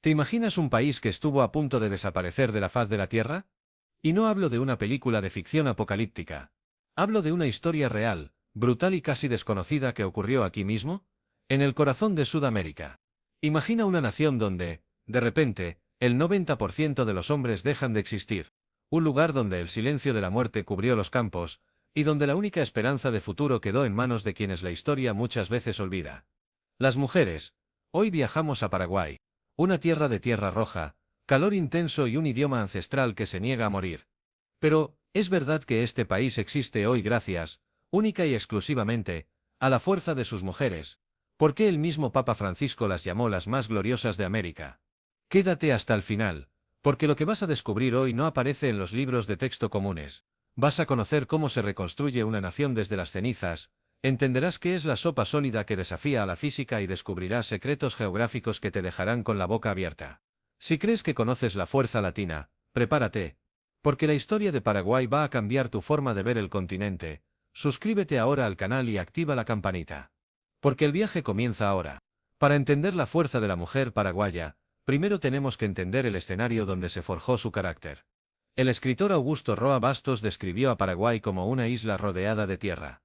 ¿Te imaginas un país que estuvo a punto de desaparecer de la faz de la Tierra? Y no hablo de una película de ficción apocalíptica. Hablo de una historia real, brutal y casi desconocida que ocurrió aquí mismo, en el corazón de Sudamérica. Imagina una nación donde, de repente, el 90% de los hombres dejan de existir. Un lugar donde el silencio de la muerte cubrió los campos, y donde la única esperanza de futuro quedó en manos de quienes la historia muchas veces olvida. Las mujeres. Hoy viajamos a Paraguay. Una tierra de tierra roja, calor intenso y un idioma ancestral que se niega a morir. Pero, ¿es verdad que este país existe hoy gracias, única y exclusivamente, a la fuerza de sus mujeres? ¿Por qué el mismo Papa Francisco las llamó las más gloriosas de América? Quédate hasta el final, porque lo que vas a descubrir hoy no aparece en los libros de texto comunes. Vas a conocer cómo se reconstruye una nación desde las cenizas, entenderás qué es la sopa sólida que desafía a la física y descubrirás secretos geográficos que te dejarán con la boca abierta. Si crees que conoces la fuerza latina, prepárate, porque la historia de Paraguay va a cambiar tu forma de ver el continente. Suscríbete ahora al canal y activa la campanita. Porque el viaje comienza ahora. Para entender la fuerza de la mujer paraguaya, primero tenemos que entender el escenario donde se forjó su carácter. El escritor Augusto Roa Bastos describió a Paraguay como una isla rodeada de tierra.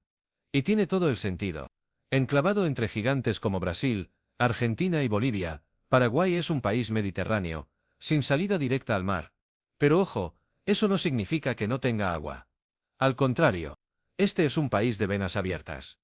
Y tiene todo el sentido. Enclavado entre gigantes como Brasil, Argentina y Bolivia, Paraguay es un país mediterráneo, sin salida directa al mar. Pero ojo, eso no significa que no tenga agua. Al contrario, este es un país de venas abiertas.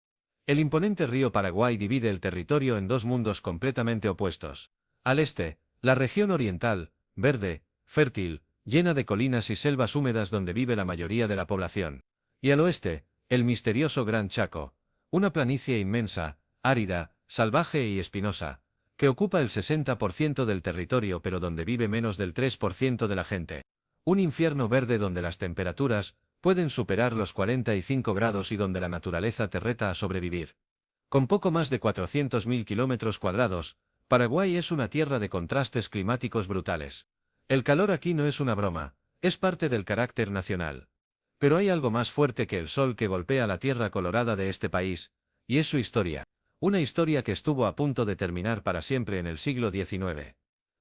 El imponente río Paraguay divide el territorio en dos mundos completamente opuestos. Al este, la región oriental, verde, fértil, llena de colinas y selvas húmedas donde vive la mayoría de la población. Y al oeste, el misterioso Gran Chaco, una planicie inmensa, árida, salvaje y espinosa, que ocupa el 60% del territorio pero donde vive menos del 3% de la gente. Un infierno verde donde las temperaturas pueden superar los 45 grados y donde la naturaleza te reta a sobrevivir. Con poco más de 400.000 kilómetros cuadrados, Paraguay es una tierra de contrastes climáticos brutales. El calor aquí no es una broma, es parte del carácter nacional. Pero hay algo más fuerte que el sol que golpea la tierra colorada de este país, y es su historia. Una historia que estuvo a punto de terminar para siempre en el siglo XIX.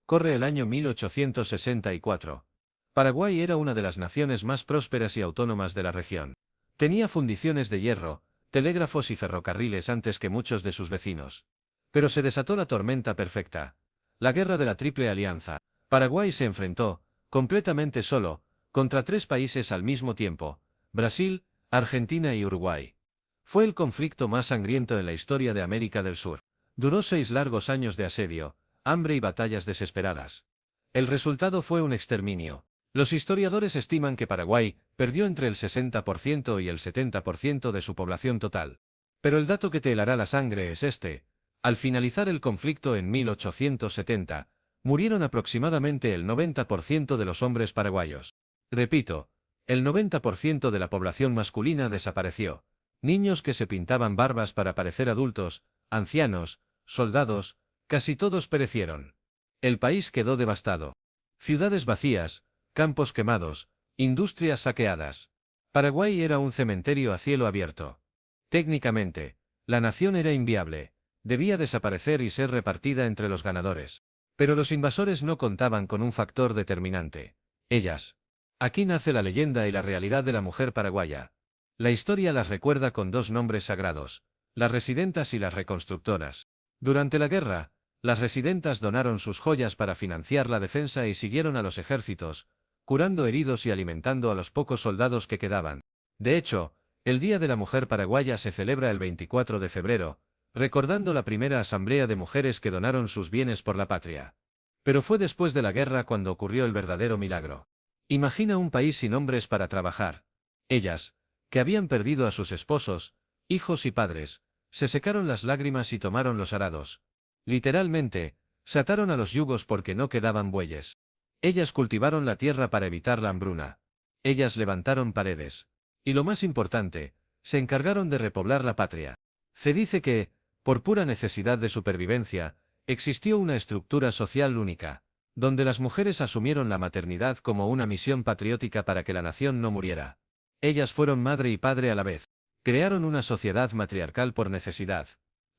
Corre el año 1864. Paraguay era una de las naciones más prósperas y autónomas de la región. Tenía fundiciones de hierro, telégrafos y ferrocarriles antes que muchos de sus vecinos. Pero se desató la tormenta perfecta. La guerra de la Triple Alianza. Paraguay se enfrentó, completamente solo, contra tres países al mismo tiempo: Brasil, Argentina y Uruguay. Fue el conflicto más sangriento en la historia de América del Sur. Duró 6 largos años de asedio, hambre y batallas desesperadas. El resultado fue un exterminio. Los historiadores estiman que Paraguay perdió entre el 60% y el 70% de su población total. Pero el dato que te helará la sangre es este: al finalizar el conflicto en 1870, murieron aproximadamente el 90% de los hombres paraguayos. Repito, el 90% de la población masculina desapareció. Niños que se pintaban barbas para parecer adultos, ancianos, soldados, casi todos perecieron. El país quedó devastado. Ciudades vacías, campos quemados, industrias saqueadas. Paraguay era un cementerio a cielo abierto. Técnicamente, la nación era inviable, debía desaparecer y ser repartida entre los ganadores. Pero los invasores no contaban con un factor determinante: ellas. Aquí nace la leyenda y la realidad de la mujer paraguaya. La historia las recuerda con dos nombres sagrados: las residentas y las reconstructoras. Durante la guerra, las residentas donaron sus joyas para financiar la defensa y siguieron a los ejércitos, curando heridos y alimentando a los pocos soldados que quedaban. De hecho, el Día de la Mujer Paraguaya se celebra el 24 de febrero, recordando la primera asamblea de mujeres que donaron sus bienes por la patria. Pero fue después de la guerra cuando ocurrió el verdadero milagro. Imagina un país sin hombres para trabajar. Ellas, que habían perdido a sus esposos, hijos y padres, se secaron las lágrimas y tomaron los arados. Literalmente, se ataron a los yugos porque no quedaban bueyes. Ellas cultivaron la tierra para evitar la hambruna. Ellas levantaron paredes. Y lo más importante, se encargaron de repoblar la patria. Se dice que, por pura necesidad de supervivencia, existió una estructura social única, donde las mujeres asumieron la maternidad como una misión patriótica para que la nación no muriera. Ellas fueron madre y padre a la vez. Crearon una sociedad matriarcal por necesidad.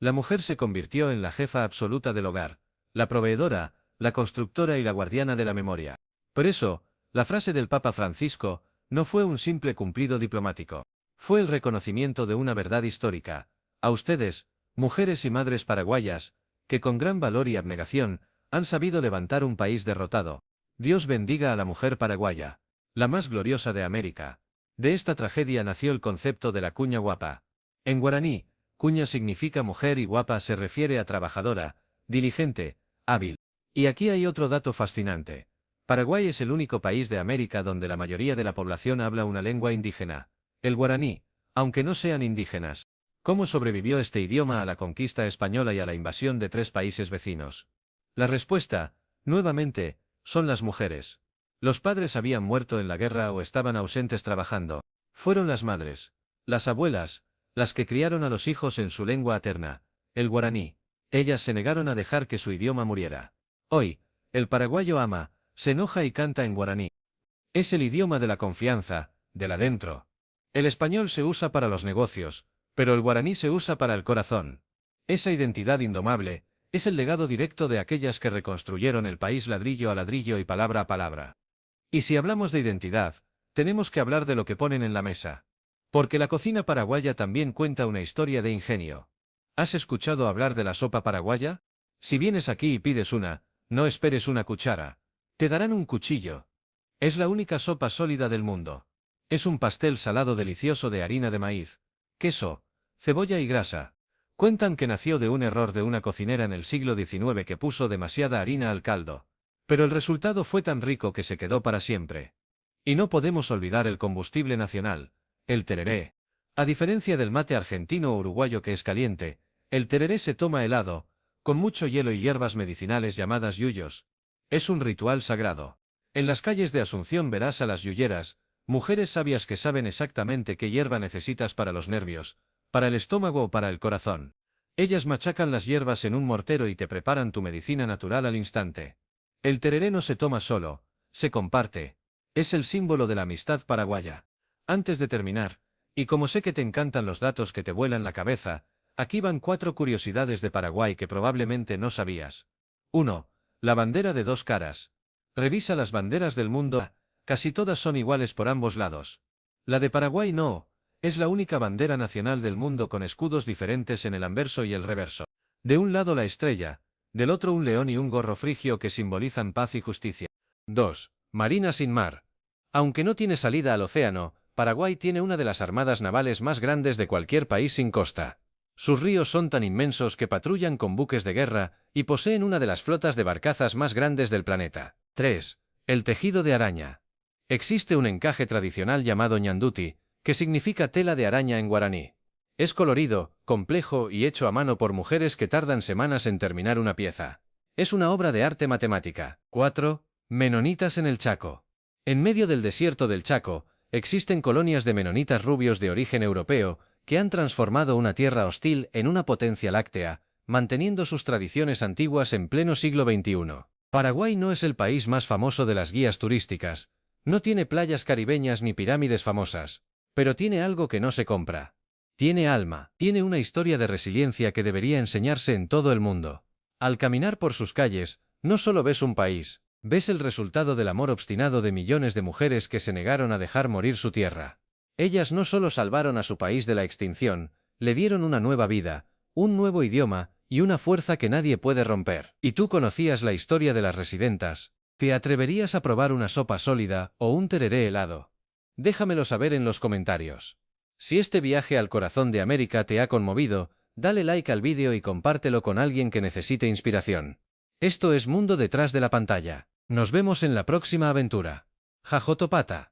La mujer se convirtió en la jefa absoluta del hogar, la proveedora, la constructora y la guardiana de la memoria. Por eso, la frase del Papa Francisco no fue un simple cumplido diplomático. Fue el reconocimiento de una verdad histórica. A ustedes, mujeres y madres paraguayas, que con gran valor y abnegación, han sabido levantar un país derrotado. Dios bendiga a la mujer paraguaya, la más gloriosa de América. De esta tragedia nació el concepto de la cuña guapa. En guaraní, cuña significa mujer y guapa se refiere a trabajadora, diligente, hábil. Y aquí hay otro dato fascinante. Paraguay es el único país de América donde la mayoría de la población habla una lengua indígena, el guaraní, aunque no sean indígenas. ¿Cómo sobrevivió este idioma a la conquista española y a la invasión de 3 países vecinos? La respuesta, nuevamente, son las mujeres. Los padres habían muerto en la guerra o estaban ausentes trabajando. Fueron las madres, las abuelas, las que criaron a los hijos en su lengua materna, el guaraní. Ellas se negaron a dejar que su idioma muriera. Hoy, el paraguayo ama, se enoja y canta en guaraní. Es el idioma de la confianza, del adentro. El español se usa para los negocios, pero el guaraní se usa para el corazón. Esa identidad indomable es el legado directo de aquellas que reconstruyeron el país ladrillo a ladrillo y palabra a palabra. Y si hablamos de identidad, tenemos que hablar de lo que ponen en la mesa. Porque la cocina paraguaya también cuenta una historia de ingenio. ¿Has escuchado hablar de la sopa paraguaya? Si vienes aquí y pides una, no esperes una cuchara. Te darán un cuchillo. Es la única sopa sólida del mundo. Es un pastel salado delicioso de harina de maíz, queso, cebolla y grasa. Cuentan que nació de un error de una cocinera en el siglo XIX que puso demasiada harina al caldo. Pero el resultado fue tan rico que se quedó para siempre. Y no podemos olvidar el combustible nacional, el tereré. A diferencia del mate argentino o uruguayo que es caliente, el tereré se toma helado, con mucho hielo y hierbas medicinales llamadas yuyos. Es un ritual sagrado. En las calles de Asunción verás a las yuyeras, mujeres sabias que saben exactamente qué hierba necesitas para los nervios, para el estómago o para el corazón. Ellas machacan las hierbas en un mortero y te preparan tu medicina natural al instante. El tereré no se toma solo, se comparte. Es el símbolo de la amistad paraguaya. Antes de terminar, y como sé que te encantan los datos que te vuelan la cabeza, aquí van 4 curiosidades de Paraguay que probablemente no sabías. 1. La bandera de 2 caras. Revisa las banderas del mundo, casi todas son iguales por ambos lados. La de Paraguay no, es la única bandera nacional del mundo con escudos diferentes en el anverso y el reverso. De un lado la estrella, del otro un león y un gorro frigio que simbolizan paz y justicia. 2. Marina sin mar. Aunque no tiene salida al océano, Paraguay tiene una de las armadas navales más grandes de cualquier país sin costa. Sus ríos son tan inmensos que patrullan con buques de guerra y poseen una de las flotas de barcazas más grandes del planeta. 3. El tejido de araña. Existe un encaje tradicional llamado ñanduti, que significa tela de araña en guaraní. Es colorido, complejo y hecho a mano por mujeres que tardan semanas en terminar una pieza. Es una obra de arte matemática. 4. Menonitas en el Chaco. En medio del desierto del Chaco, existen colonias de menonitas rubios de origen europeo que han transformado una tierra hostil en una potencia láctea, manteniendo sus tradiciones antiguas en pleno siglo XXI. Paraguay no es el país más famoso de las guías turísticas, no tiene playas caribeñas ni pirámides famosas, pero tiene algo que no se compra. Tiene alma, tiene una historia de resiliencia que debería enseñarse en todo el mundo. Al caminar por sus calles, no solo ves un país, ves el resultado del amor obstinado de millones de mujeres que se negaron a dejar morir su tierra. Ellas no solo salvaron a su país de la extinción, le dieron una nueva vida, un nuevo idioma y una fuerza que nadie puede romper. ¿Y tú conocías la historia de las residentas? ¿Te atreverías a probar una sopa sólida o un tereré helado? Déjamelo saber en los comentarios. Si este viaje al corazón de América te ha conmovido, dale like al vídeo y compártelo con alguien que necesite inspiración. Esto es Mundo detrás de la pantalla. Nos vemos en la próxima aventura. Jajotopata.